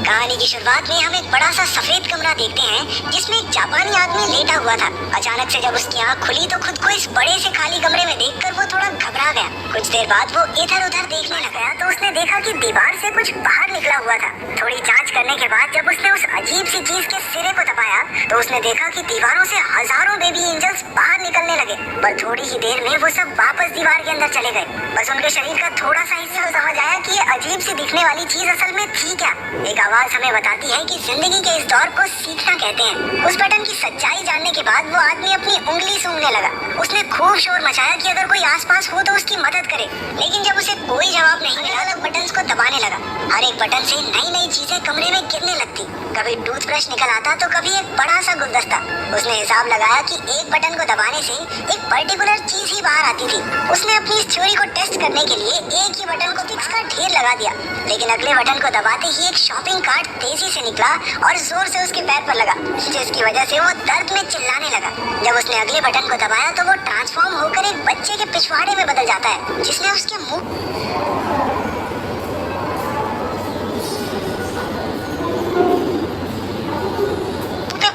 कहानी की शुरुआत में हम एक बड़ा सा सफेद कमरा देखते हैं जिसमें एक जापानी आदमी लेटा हुआ था। अचानक से जब उसकी आंख खुली तो खुद को इस बड़े से खाली कमरे में देखकर वो थोड़ा घबरा गया। कुछ देर बाद वो इधर उधर देखने लगा तो उसने देखा कि दीवार से कुछ बाहर निकला हुआ था। थोड़ी जांच करने के बाद जब उसने उस अजीब सी चीज के सिरे को दबाया तो उसने देखा कि दीवारों से हजारों बेबी एंजल्स बाहर निकलने लगे, पर थोड़ी ही देर में वो सब वापस दीवार के अंदर चले गए। बस उनके शरीर का थोड़ा सा हिस्सा समझ आया कि ये अजीब सी दिखने वाली चीज असल में थी क्या। एक आवाज हमें बताती है कि जिंदगी के इस दौर को सीखना कहते हैं। उस बटन की सच्चाई जानने के बाद वो आदमी अपनी उंगली सूंघने लगा। उसने खूब शोर मचाया कि अगर कोई आसपास हो तो उसकी मदद करे, लेकिन जब उसे कोई जवाब नहीं मिला तो बटन्स को दबाने लगा। हर एक बटन से नई नई चीजें कमरे में गिरने लगती। कभी टूथब्रश निकल आता तो कभी एक बड़ा सा गुलदस्ता। उसने हिसाब लगाया कि एक बटन को दबाने से एक पर्टिकुलर चीज ही बाहर आती थी। उसने अपनी इस थ्योरी को टेस्ट करने के लिए एक ही बटन को स्टिक्स का ढेर लगा दिया, लेकिन अगले बटन को दबाते ही एक शॉपिंग कार्ट तेजी से निकला और जोर से उसके पैर पर लगा, जिसकी वजह से वो दर्द में चिल्लाने लगा। जब उसने अगले बटन को दबाया तो वो ट्रांसफॉर्म होकर एक बच्चे के पिछवाड़े में बदल जाता है, जिसने उसके मुंह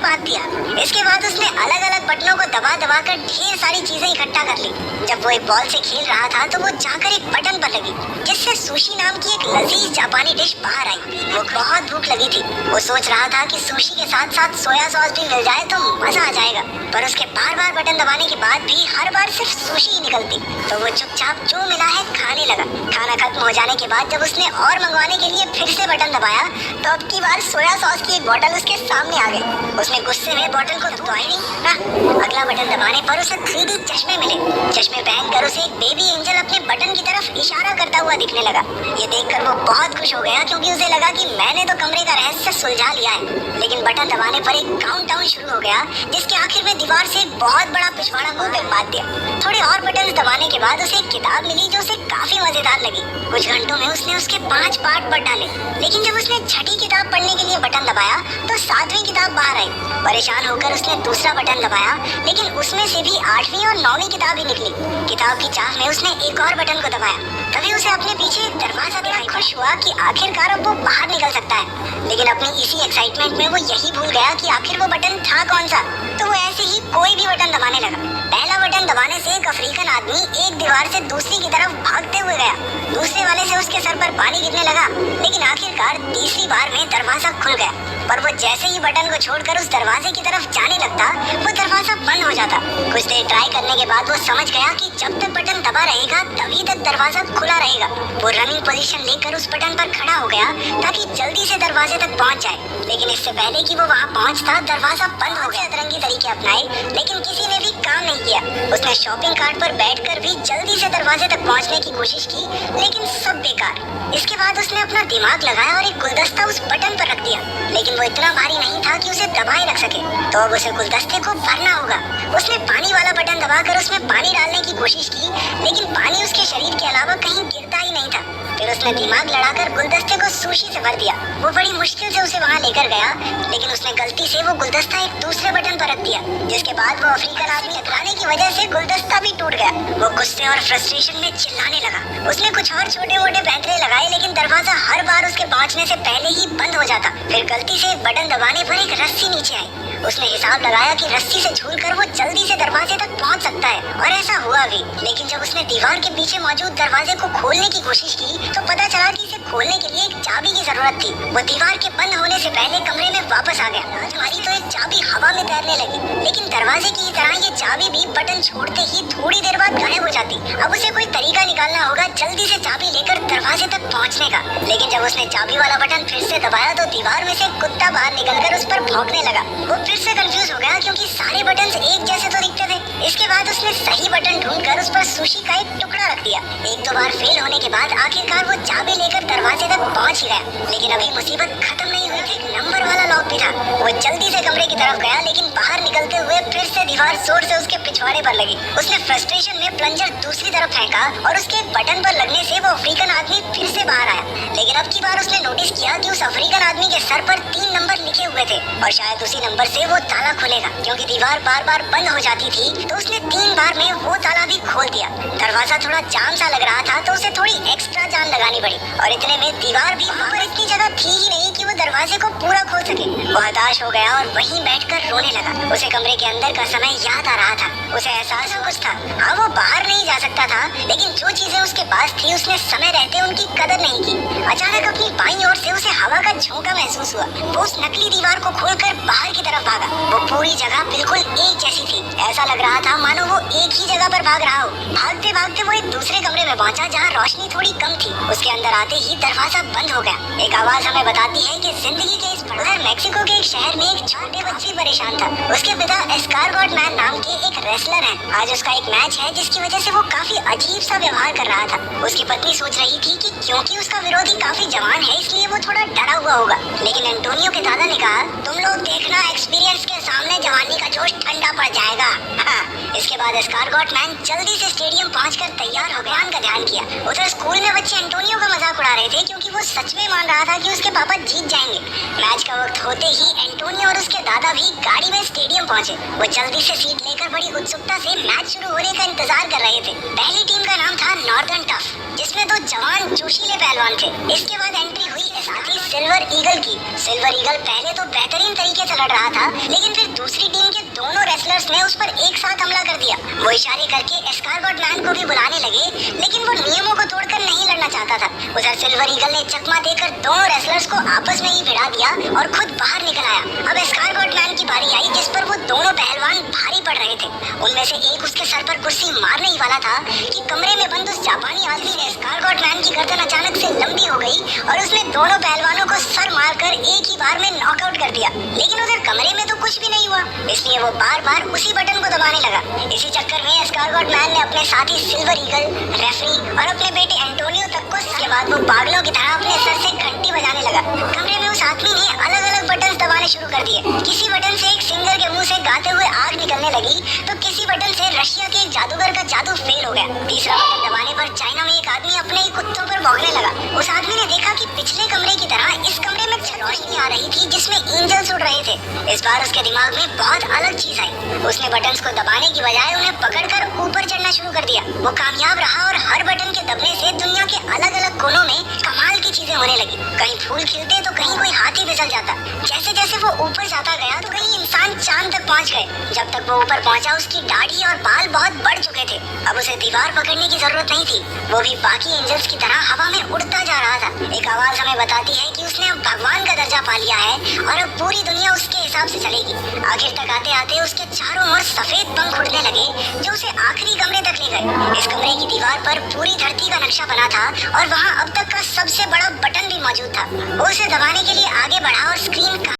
बांध दिया। इसके बाद उसने अलग अलग बटनों को दबा दबा कर ढेर सारी चीजें इकट्ठा कर ली। जब वो एक बॉल से खेल रहा था तो वो जाकर एक बटन पर लगी, जिससे सुशी नाम की एक लजीज जापानी डिश बाहर आई। वो बहुत भूख लगी थी। वो सोच रहा था कि सुशी के साथ साथ सोया सॉस भी मिल जाए तो मजा आ जाएगा, पर उसके बार बार बटन दबाने के बाद भी हर बार सिर्फ सुशी ही निकलती। तो वो चुपचाप जो मिला है खाने लगा। खाना खत्म हो जाने के बाद जब उसने और मंगवाने के लिए फिर से बटन दबाया तो अब की बार सोया सॉस की एक बोतल उसके सामने आ गई। उसने गुस्से में बोतल को तो ही नहीं। अगला बटन दबाने पर उसे 3D चश्मे मिले। चश्मे पहनकर उसे एक बेबी एंजल अपने बटन की तरफ इशारा करता हुआ दिखने लगा। ये देखकर वो बहुत खुश हो गया, क्योंकि उसे लगा कि मैंने तो कमरे का रहस्य सुलझा लिया है। लेकिन बटन दबाने पर एक काउंटडाउन शुरू हो गया, जिसके आखिर में दीवार से एक बहुत बड़ा पिछवाड़ा मुंह पे बांध दिया। थोड़े और बटन दबाने के बाद उसे एक किताब मिली जो उसे काफी मजेदार लगी। कुछ घंटों में उसने उसके 5 पार्ट पढ़ डाले, लेकिन जब उसने छठी किताब पढ़ने के लिए बटन दबाया तो 7वीं किताब बाहर आई। परेशान होकर उसने दूसरा बटन दबाया, लेकिन उसमें से भी 8वीं और 9वीं किताब ही निकली। किताब की चाह में उसने एक और बटन को दबाया। तभी उसे अपने पीछे एक दरवाजा दिखाई। खुश हुआ कि आखिरकार अब वो बाहर निकल सकता है, लेकिन अपनी इसी एक्साइटमेंट में वो यही भूल गया कि आखिर वो बटन था कौन सा। तो वो ऐसे ही कोई भी बटन दबाने लगा। पहला बटन दबाने से एक अफ्रीकन आदमी एक दीवार से दूसरी की तरफ भागते हुए गया। दूसरे वाले से उसके सर पर पानी गिरने लगा, लेकिन आखिरकार तीसरी बार में दरवाजा खुल गया। पर वो जैसे ही बटन को छोड़कर उस दरवाजे की तरफ जाने लगता, वो दरवाजा बंद हो जाता। कुछ देर ट्राई करने के बाद वो समझ गया कि जब तक बटन दबा रहेगा तभी तक दरवाजा खुला रहेगा। वो रनिंग पोजीशन लेकर उस बटन पर खड़ा हो गया ताकि जल्दी से दरवाजे तक पहुंच जाए। लेकिन इससे पहले कि वो वहां पहुंचता, दरवाजा बंद हो गया। अतरंगी तरीके अपनाए, लेकिन किसी ने भी काम नहीं किया। उसने शॉपिंग कार्ट पर बैठकर भी जल्दी से दरवाजे तक पहुंचने की कोशिश की, लेकिन सब बेकार। इसके बाद उसने अपना दिमाग लगाया और एक गुलदस्ता उस बटन पर रख दिया, लेकिन वो इतना भारी नहीं था कि उसे दबाए रख सके। तो अब उसे गुलदस्ते को भरना होगा। उसने पानी वाला बटन दबाकर उसमें पानी डालने की कोशिश की, लेकिन पानी उसके शरीर के अलावा कहीं गिरता ही नहीं था। फिर उसने दिमाग लड़ाकर गुलदस्ते को सुशी से भर दिया। वो बड़ी मुश्किल से उसे वहां लेकर गया, लेकिन उसने गलती से वो गुलदस्ता एक दूसरे बटन पर रख दिया, जिसके बाद वो अफ्रीकन आदमी टकराने की वजह से गुलदस्ता भी टूट गया। वो गुस्से और फ्रस्ट्रेशन में चिल्लाने लगा। उसने कुछ और छोटे मोटे पैंतरे लगाए, लेकिन दरवाजा हर बार उसके पहुंचने से पहले ही बंद हो जाता। फिर गलती से एक बटन दबाने पर एक रस्सी नीचे आई। उसने हिसाब लगाया कि रस्सी से झूलकर वो जल्दी से दरवाजे तक पहुंच सकता है, और ऐसा हुआ भी। लेकिन जब उसने दीवार के पीछे मौजूद दरवाजे को खोलने की कोशिश की तो पता चला कि इसे खोलने के लिए एक चाबी की जरूरत थी। वो दीवार के बंद होने से पहले कमरे में वापस आ गया। हमारी तो एक चाबी हवा में तैरने लगी, लेकिन दरवाजे की तरह ये चाबी भी बटन छोड़ते ही थोड़ी देर बाद गायब हो जाती। अब उसे कोई तरीका निकालना होगा जल्दी से चाबी लेकर दरवाजे तक पहुंचने का। लेकिन जब उसने चाबी वाला बटन फिर से दबाया तो दीवार में से एक कुत्ता बाहर निकलकर उस पर भौंकने लगा। वो फिर से कंफ्यूज हो गया, क्योंकि सारे बटन एक जैसे तो दिखते थे। इसके बाद उसने सही बटन ढूंढकर उस पर सुशी का एक टुकड़ा रख दिया। एक दो बार फेल होने के बाद आखिरकार वो चाबी लेकर दरवाजे तक पहुंच ही गया। लेकिन अभी मुसीबत खत्म नहीं हुई थी। नंबर वाला लॉक भी था। वो जल्दी से कमरे की तरफ गया, लेकिन बाहर निकलते हुए फिर से दीवार जोर से उसके पिछवाड़े पर लगी। उसने फ्रस्ट्रेशन में प्लंजर दूसरी तरफ फेंका और उसके एक बटन पर लगने से वो अफ्रीकन आदमी फिर से बाहर आया। लेकिन अब की बार उसने नोटिस किया कि उस अफ्रीकन आदमी के सर पर 3 नंबर लिखे हुए थे, और शायद उसी नंबर से वो ताला खुलेगा। क्योंकि दीवार बार बार बंद हो जाती थी तो उसने 3 बार में वो ताला भी खोल दिया। दरवाजा थोड़ा जाम सा लग रहा था, तो उसे थोड़ी एक्स्ट्रा जान लगानी पड़ी, और इतने में दीवार भी वहाँ पर इतनी जगह थी ही नहीं कि वो दरवाजा दरवाजे को पूरा खोल सके। वो हताश हो गया और वहीं बैठकर रोने लगा। उसे कमरे के अंदर का समय याद आ रहा था। उसे एहसास कुछ था, हाँ वो बाहर नहीं जा सकता था, लेकिन जो चीजें उसके पास थी उसने समय रहते उनकी कदर नहीं की। अचानक अपनी बाईं ओर से उसे हवा का झोंका महसूस हुआ। वो उस नकली दीवार को खोलकर बाहर की तरफ भागा। वो पूरी जगह बिल्कुल एक जैसी थी। ऐसा लग रहा था मानो वो एक ही जगह पर भाग रहा हो। भागते भागते वो एक दूसरे कमरे में पहुंचा जहाँ रोशनी थोड़ी कम थी। उसके अंदर आते ही दरवाजा बंद हो गया। एक आवाज हमें बताती है कि जिंदगी के इस उधर मैक्सिको के एक शहर में एक छोटे बच्चे परेशान था। उसके पिता एस्कारगोट मैन नाम के एक रेसलर हैं। आज उसका एक मैच है जिसकी वजह से वो काफी अजीब सा व्यवहार कर रहा था। उसकी पत्नी सोच रही थी कि क्योंकि उसका विरोधी काफी जवान है इसलिए वो थोड़ा डरा हुआ होगा, लेकिन एंटोनियो के दादा ने कहा, तुम लोग देखना, एक्सपीरियंस के सामने जवानी का जोश ठंडा पड़ जाएगा। हाँ। इसके बाद एस्कारगोट मैन जल्दी से स्टेडियम पहुंचकर तैयार हो गया का ध्यान किया। उधर स्कूल में बच्चे एंटोनियो का मजाक उड़ा रहे थे क्योंकि वो सच में मान रहा था कि उसके पापा जीत जाएंगे। मैच का वक्त होते ही एंटोनियो और उसके दादा भी गाड़ी में स्टेडियम पहुंचे। वो जल्दी से सीट लेकर बड़ी उत्सुकता से मैच शुरू होने का इंतजार कर रहे थे। पहली टीम का नाम था नॉर्दर्न टफ, जिसमें 2 जवान जोशीले पहलवान थे। इसके बाद एंट्री हुई साथी सिल्वर ईगल की। सिल्वर ईगल पहले तो बेहतरीन तरीके से लड़ रहा था, लेकिन फिर दूसरी टीम के दोनों रेसलर्स ने उस पर एक साथ हमला कर दिया। वो इशारे करके एस्कारगोट मैन को भी बुलाने लगे, लेकिन वो नियमों को तोड़कर नहीं लड़ना चाहता था। उधर सिल्वर ईगल ने चकमा देकर दोनों रेसलर्स को आपस में ही भिड़ा दिया और खुद बाहर निकल आया। अब एस्कारगोट मैन की बारी आई, जिस पर वो दोनों पहलवान भारी पड़ रहे थे। उनमें से एक उसके सर पर कुर्सी मारने ही वाला था कि कमरे में बंद उस जापानी आदमी ने एस्कारगोट मैन की गर्दन अचानक से लंबी हो गई और उसने दोनों पहलवानों को सर मारकर एक ही बार में नॉकआउट कर दिया। लेकिन उधर कमरे में तो कुछ भी नहीं हुआ, इसलिए वो बार बार उसी बटन को दबाने लगा। इसी चक्कर में एस्कारगोट मैन ने अपने साथी सिल्वर ईगल, रेफरी और अपने बेटे एंटोनियो तक को, इसके बाद वो पागलों की तरह अपने सर से घंटी बजाने लगा। कमरे में उस आदमी ने अलग अलग बटन दबाने शुरू कर दिए। किसी बटन से एक सिंगर के मुंह से गाते हुए आग निकलने लगी, तो किसी बटन से रशिया के एक जादूगर का जादू फेल हो गया। तीसरा बटन दबाने पर चाइना में एक आदमी अपने ही कुत्तों पर भौंकने लगा। उस आदमी ने देखा कि पिछले कमरे की तरह इस कमरे में रोशनी आ रही थी जिसमें एंजल्स उड़ रहे थे। इस बार उसके दिमाग में बहुत अलग चीज आई। उसने बटन्स को दबाने की बजाय उन्हें पकड़कर ऊपर चढ़ना शुरू कर दिया। वो कामयाब रहा और हर बटन के दबने से दुनिया के अलग अलग कोनों में कमाल की चीजें होने लगी। कहीं फूल खिलते तो कहीं कोई हाथी फिसल जाता। जैसे जैसे वो ऊपर जाता गया तो कहीं इंसान चांद तक पहुंच गए। जब तक वो ऊपर पहुंचा उसकी दाढ़ी और बाल बहुत बढ़ चुके थे। अब उसे दीवार पकड़ने की जरूरत नहीं थी, वो भी बाकी एंजल्स की तरह हवा में उड़ता जा रहा था। एक आवाज हमें बताती है कि उसने अब भगवान का दर्जा पा लिया है और अब पूरी दुनिया उसके हिसाब से चलेगी। आखिर तक आते आते उसके चारों ओर सफेद पंख उड़ने लगे जो उसे आखिरी कमरे तक ले गए। इस कमरे की दीवार पर पूरी धरती का नक्शा बना था और वहाँ अब तक का सबसे बड़ा बटन भी मौजूद था। वो उसे दबाने के लिए आगे बढ़ा